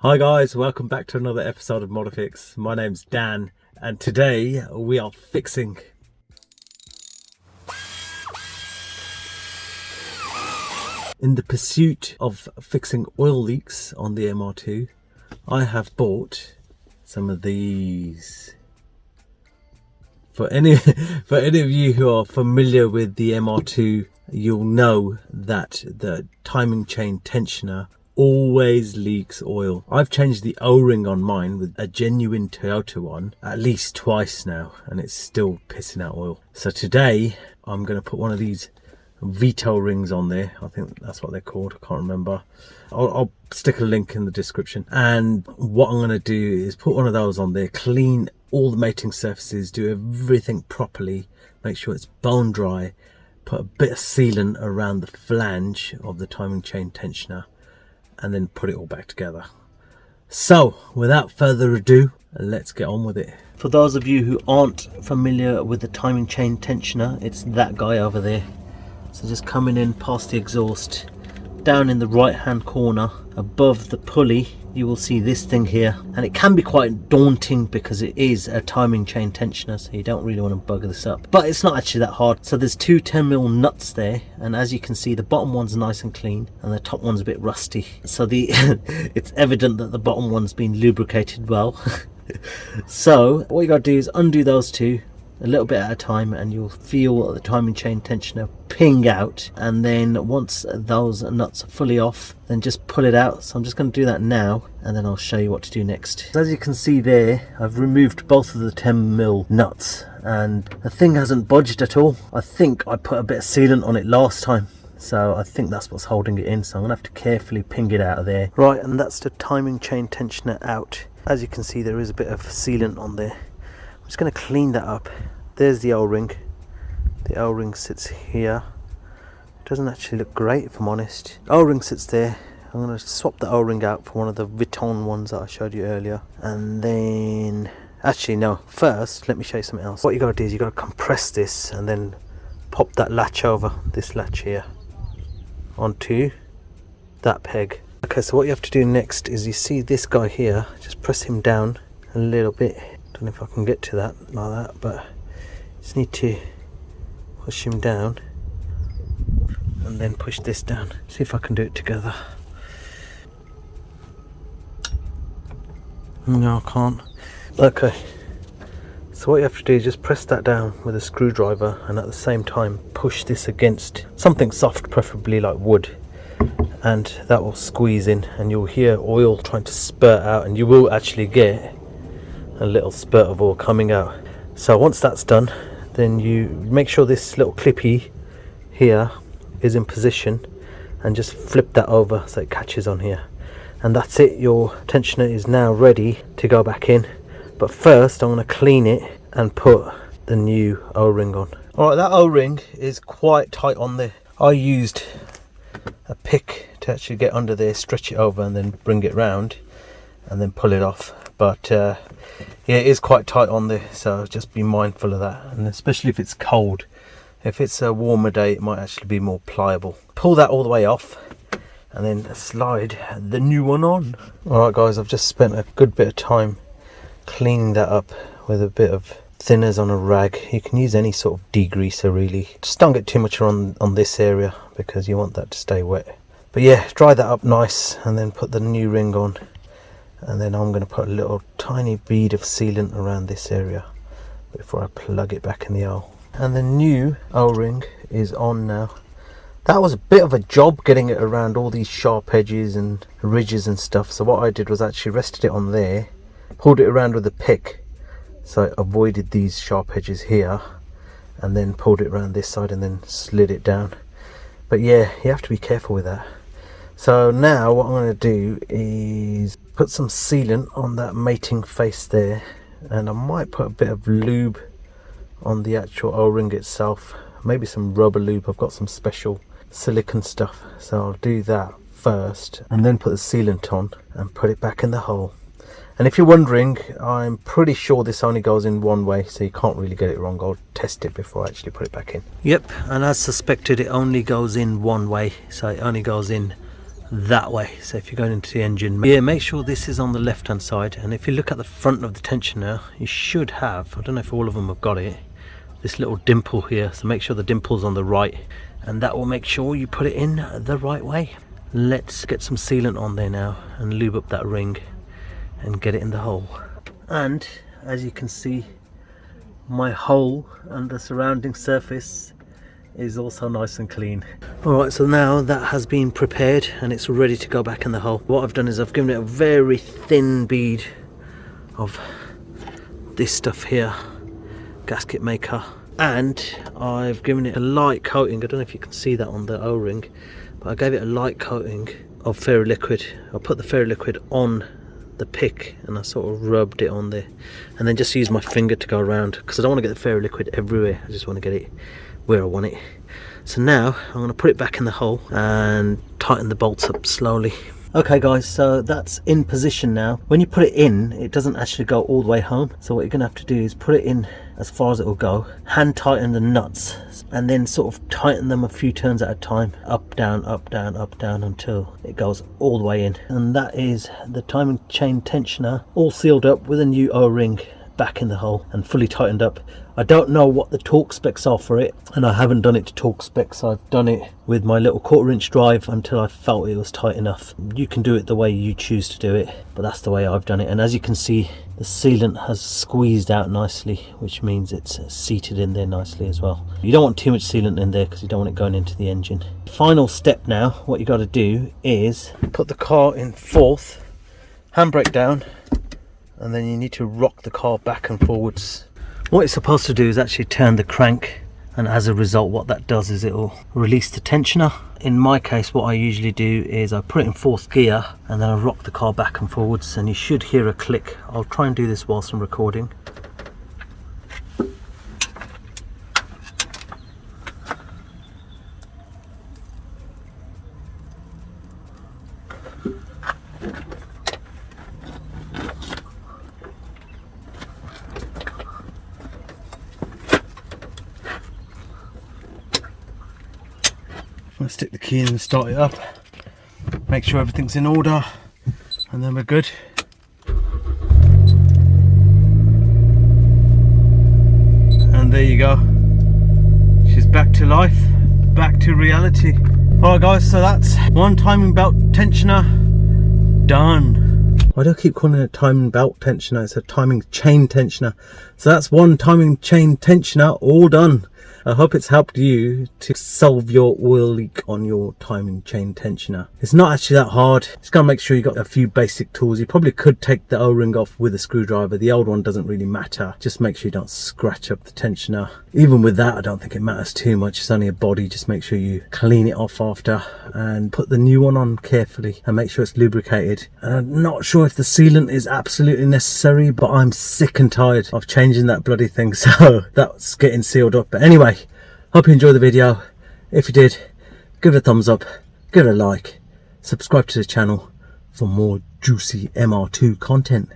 Hi guys, welcome back to another episode of Modifix. My name's Dan and today we are fixing in the pursuit of fixing oil leaks on the MR2. I have bought some of these. For any of you who are familiar with the MR2, you'll know that the timing chain tensioner always leaks oil. I've changed the O-ring on mine with a genuine Toyota one at least twice now and it's still pissing out oil. So today I'm going to put one of these Viton O-Rings on there. I think that's what they're called, I can't remember. I'll stick a link in the description. And what I'm going to do is put one of those on there, clean all the mating surfaces, do everything properly, make sure it's bone dry, put a bit of sealant around the flange of the timing chain tensioner, and then put it all back together. So without further ado, let's get on with it. For those of you who aren't familiar with the timing chain tensioner, it's that guy over there. So just coming in past the exhaust, down in the right hand corner above the pulley, you will see this thing here, and it can be quite daunting because it is a timing chain tensioner, so you don't really want to bugger this up, but it's not actually that hard. So there's two 10mm nuts there, and as you can see the bottom one's nice and clean and the top one's a bit rusty, so it's evident that the bottom one's been lubricated well. So what you got to do is undo those two a little bit at a time and you'll feel the timing chain tensioner ping out, and then once those nuts are fully off, then just pull it out. So I'm just going to do that now and then I'll show you what to do next. As you can see there, I've removed both of the 10mm nuts and the thing hasn't budged at all. I think I put a bit of sealant on it last time, so I think that's what's holding it in, so I'm gonna have to carefully ping it out of there. Right, and that's the timing chain tensioner out. As you can see, there is a bit of sealant on there. I'm just going to clean that up. There's the O-ring. The O-ring sits here. It doesn't actually look great, if I'm honest. O-ring sits there. I'm going to swap the O-ring out for one of the Viton ones that I showed you earlier. And then, actually no, first let me show you something else. What you got to do is you got to compress this and then pop that latch over, this latch here, onto that peg. Okay, so what you have to do next is, you see this guy here, just press him down a little bit. Don't know if I can get to that like that, but just need to push him down and then push this down. See if I can do it together. No, I can't. Okay, so what you have to do is just press that down with a screwdriver and at the same time push this against something soft, preferably like wood, and that will squeeze in and you'll hear oil trying to spurt out, and you will actually get a little spurt of oil coming out. So once that's done, then you make sure this little clippy here is in position and just flip that over so it catches on here, and that's it. Your tensioner is now ready to go back in, but first I'm going to clean it and put the new O-ring on. Alright, that O-ring is quite tight on there. I used a pick to actually get under there, stretch it over and then bring it round and then pull it off, but yeah, it is quite tight on there, so just be mindful of that, and especially if it's cold. If it's a warmer day, it might actually be more pliable. Pull that all the way off and then slide the new one on. Alright guys, I've just spent a good bit of time cleaning that up with a bit of thinners on a rag. You can use any sort of degreaser really. Just don't get too much on this area because you want that to stay wet. But yeah, dry that up nice and then put the new ring on. And then I'm going to put a little tiny bead of sealant around this area before I plug it back in the O. And the new O-ring is on now. That was a bit of a job getting it around all these sharp edges and ridges and stuff, so what I did was actually rested it on there, pulled it around with a pick so it avoided these sharp edges here, and then pulled it around this side and then slid it down. But yeah, you have to be careful with that. So now what I'm going to do is put some sealant on that mating face there, and I might put a bit of lube on the actual O-ring itself, maybe some rubber lube. I've got some special silicone stuff, so I'll do that first and then put the sealant on and put it back in the hole. And if you're wondering, I'm pretty sure this only goes in one way, so you can't really get it wrong. I'll test it before I actually put it back in. Yep, and as suspected, it only goes in one way, so it only goes in that way. So if you're going into the engine, yeah, make sure this is on the left hand side, and if you look at the front of the tensioner, you should have, I don't know if all of them have got it, this little dimple here, so make sure the dimple's on the right, and that will make sure you put it in the right way. Let's get some sealant on there now and lube up that ring and get it in the hole. And as you can see, my hole and the surrounding surface is also nice and clean. Alright, so now that has been prepared and it's ready to go back in the hole. What I've done is I've given it a very thin bead of this stuff here, gasket maker, and I've given it a light coating. I don't know if you can see that on the O-ring, but I gave it a light coating of fairy liquid. I put the fairy liquid on the pick and I sort of rubbed it on there, and then just use my finger to go around, because I don't want to get the fairy liquid everywhere. I just want to get it where I want it. So now I'm going to put it back in the hole and tighten the bolts up slowly. Okay guys, so that's in position now. When you put it in, it doesn't actually go all the way home, so what you're going to have to do is put it in as far as it will go, hand tighten the nuts, and then sort of tighten them a few turns at a time, up down up down up down, until it goes all the way in. And that is the timing chain tensioner all sealed up with a new O-ring back in the hole and fully tightened up. I don't know what the torque specs are for it, and I haven't done it to torque specs. I've done it with my little 1/4 inch drive until I felt it was tight enough. You can do it the way you choose to do it, but that's the way I've done it. And as you can see, the sealant has squeezed out nicely, which means it's seated in there nicely as well. You don't want too much sealant in there because you don't want it going into the engine. Final step now, what you got to do is put the car in fourth, handbrake down, and then you need to rock the car back and forwards. What it's supposed to do is actually turn the crank, and as a result what that does is it will release the tensioner. In my case, what I usually do is I put it in fourth gear and then I rock the car back and forwards, and you should hear a click. I'll try and do this whilst I'm recording. Let's stick the key in and start it up, make sure everything's in order, and then we're good. And there you go, she's back to life, back to reality. Alright guys, so that's one timing belt tensioner done. Why do I keep calling it a timing belt tensioner? It's a timing chain tensioner. So that's one timing chain tensioner all done. I hope it's helped you to solve your oil leak on your timing chain tensioner. It's not actually that hard. Just gotta make sure you got a few basic tools. You probably could take the O-ring off with a screwdriver. The old one doesn't really matter. Just make sure you don't scratch up the tensioner. Even with that, I don't think it matters too much. It's only a body. Just make sure you clean it off after and put the new one on carefully and make sure it's lubricated. And I'm not sure if the sealant is absolutely necessary, but I'm sick and tired of changing that bloody thing, so that's getting sealed up. But anyway, hope you enjoyed the video. If you did, give it a thumbs up, give it a like, subscribe to the channel for more juicy MR2 content.